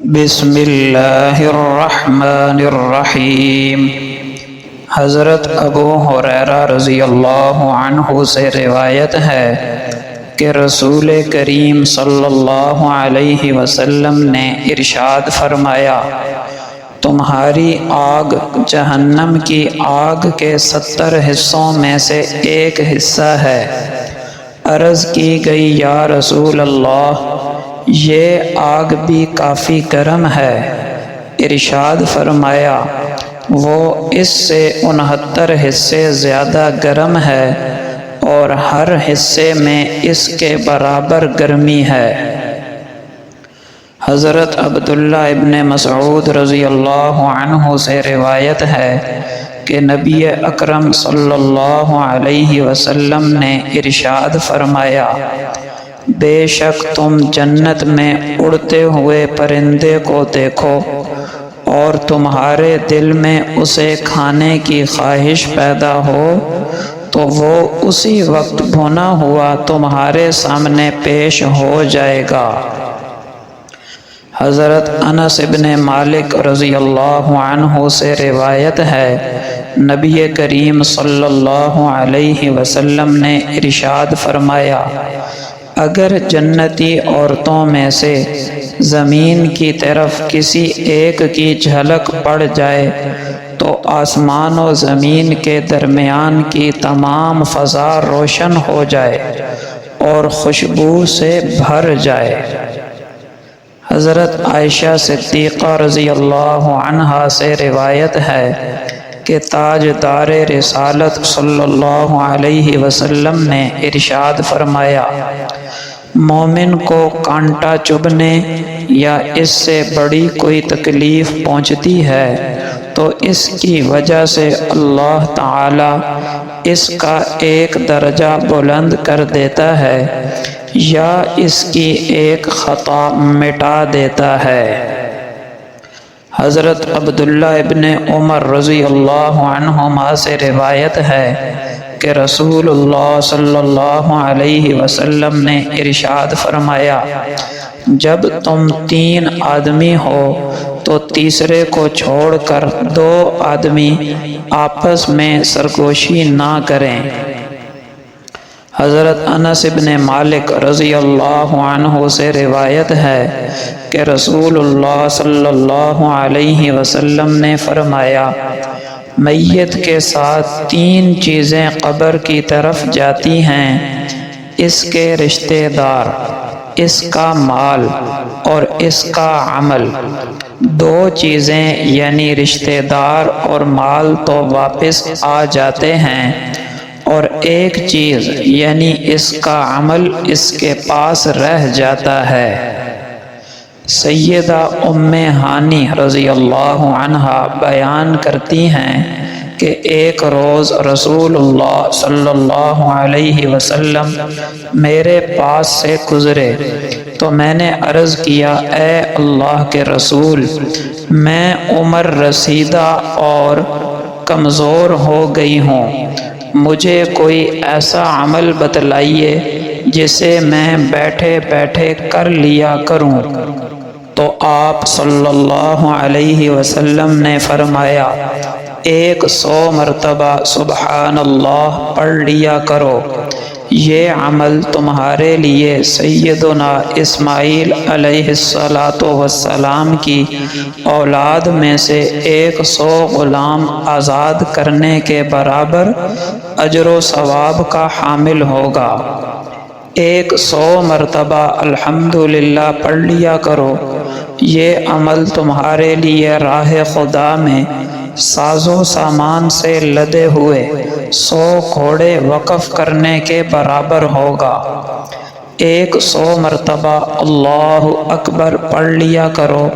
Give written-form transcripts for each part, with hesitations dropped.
بسم اللہ الرحمن الرحیم۔ حضرت ابو ہریرہ رضی اللہ عنہ سے روایت ہے کہ رسول کریم صلی اللہ علیہ وسلم نے ارشاد فرمایا، تمہاری آگ جہنم کی آگ کے 70 حصوں میں سے ایک حصہ ہے۔ عرض کی گئی، یا رسول اللہ، یہ آگ بھی کافی گرم ہے۔ ارشاد فرمایا، وہ اس سے 69 حصے زیادہ گرم ہے اور ہر حصے میں اس کے برابر گرمی ہے۔ حضرت عبداللہ ابن مسعود رضی اللہ عنہ سے روایت ہے کہ نبی اکرم صلی اللہ علیہ وسلم نے ارشاد فرمایا، بے شک تم جنت میں اڑتے ہوئے پرندے کو دیکھو اور تمہارے دل میں اسے کھانے کی خواہش پیدا ہو تو وہ اسی وقت بھنا ہوا تمہارے سامنے پیش ہو جائے گا۔ حضرت انس ابن مالک رضی اللہ عنہ سے روایت ہے، نبی کریم صلی اللہ علیہ وسلم نے ارشاد فرمایا، اگر جنتی عورتوں میں سے زمین کی طرف کسی ایک کی جھلک پڑ جائے تو آسمان و زمین کے درمیان کی تمام فضا روشن ہو جائے اور خوشبو سے بھر جائے۔ حضرت عائشہ صدیقہ رضی اللہ عنہا سے روایت ہے کہ تاجدار رسالت صلی اللہ علیہ وسلم نے ارشاد فرمایا، مومن کو کانٹا چبھنے یا اس سے بڑی کوئی تکلیف پہنچتی ہے تو اس کی وجہ سے اللہ تعالی اس کا ایک درجہ بلند کر دیتا ہے یا اس کی ایک خطا مٹا دیتا ہے۔ حضرت عبداللہ ابن عمر رضی اللہ عنہما سے روایت ہے کہ رسول اللہ صلی اللہ علیہ وسلم نے ارشاد فرمایا، جب تم 3 آدمی ہو تو تیسرے کو چھوڑ کر 2 آدمی آپس میں سرگوشی نہ کریں۔ حضرت انس ابن مالک رضی اللہ عنہ سے روایت ہے کہ رسول اللہ صلی اللہ علیہ وسلم نے فرمایا، میت کے ساتھ 3 چیزیں قبر کی طرف جاتی ہیں، اس کے رشتہ دار، اس کا مال اور اس کا عمل۔ 2 چیزیں یعنی رشتہ دار اور مال تو واپس آ جاتے ہیں اور ایک چیز یعنی اس کا عمل اس کے پاس رہ جاتا ہے۔ سیدہ ام ہانی رضی اللہ عنہا بیان کرتی ہیں کہ ایک روز رسول اللہ صلی اللہ علیہ وسلم میرے پاس سے گزرے تو میں نے عرض کیا، اے اللہ کے رسول، میں عمر رسیدہ اور کمزور ہو گئی ہوں، مجھے کوئی ایسا عمل بتلائیے جسے میں بیٹھے بیٹھے کر لیا کروں۔ تو آپ صلی اللہ علیہ وسلم نے فرمایا، 100 مرتبہ سبحان اللہ پڑھ لیا کرو، یہ عمل تمہارے لیے سیدنا اسماعیل علیہ السلام کی اولاد میں سے 100 غلام آزاد کرنے کے برابر اجر و ثواب کا حامل ہوگا۔ 100 مرتبہ الحمدللہ پڑھ لیا کرو، یہ عمل تمہارے لیے راہ خدا میں ساز و سامان سے لدے ہوئے 100 گھوڑے وقف کرنے کے برابر ہوگا۔ 100 مرتبہ اللہ اکبر پڑھ لیا کرو،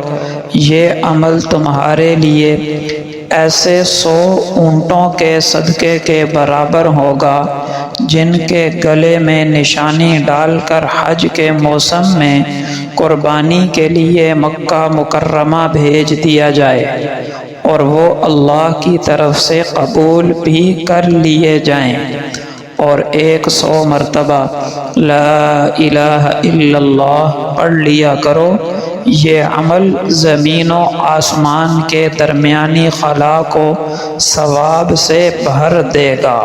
یہ عمل تمہارے لیے ایسے 100 اونٹوں کے صدقے کے برابر ہوگا جن کے گلے میں نشانی ڈال کر حج کے موسم میں قربانی کے لیے مکہ مکرمہ بھیج دیا جائے اور وہ اللہ کی طرف سے قبول بھی کر لیے جائیں۔ اور 100 مرتبہ لا الہ الا اللہ پڑھ لیا کرو، یہ عمل زمین و آسمان کے درمیانی خلا کو ثواب سے بھر دے گا۔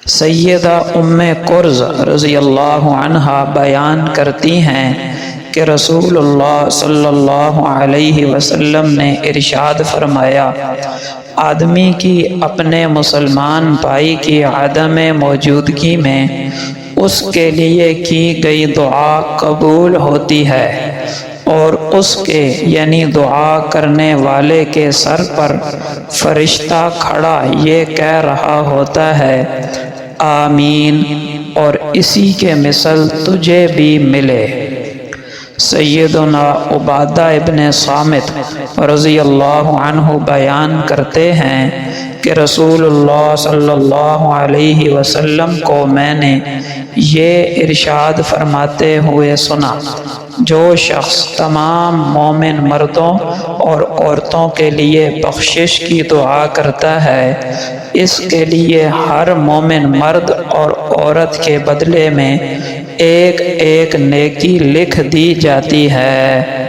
سیدہ ام کرز رضی اللہ عنہا بیان کرتی ہیں کہ رسول اللہ صلی اللہ علیہ وسلم نے ارشاد فرمایا، آدمی کی اپنے مسلمان بھائی کی عدم موجودگی میں اس کے لیے کی گئی دعا قبول ہوتی ہے، اور اس کے یعنی دعا کرنے والے کے سر پر فرشتہ کھڑا یہ کہہ رہا ہوتا ہے، آمین، اور اسی کے مثل تجھے بھی ملے۔ سیدنا عبادہ ابن صامت رضی اللہ عنہ بیان کرتے ہیں کہ رسول اللہ صلی اللہ علیہ وسلم کو میں نے یہ ارشاد فرماتے ہوئے سنا، جو شخص تمام مومن مردوں اور عورتوں کے لیے بخشش کی دعا کرتا ہے، اس کے لیے ہر مومن مرد اور عورت کے بدلے میں ایک ایک نیکی لکھ دی جاتی ہے۔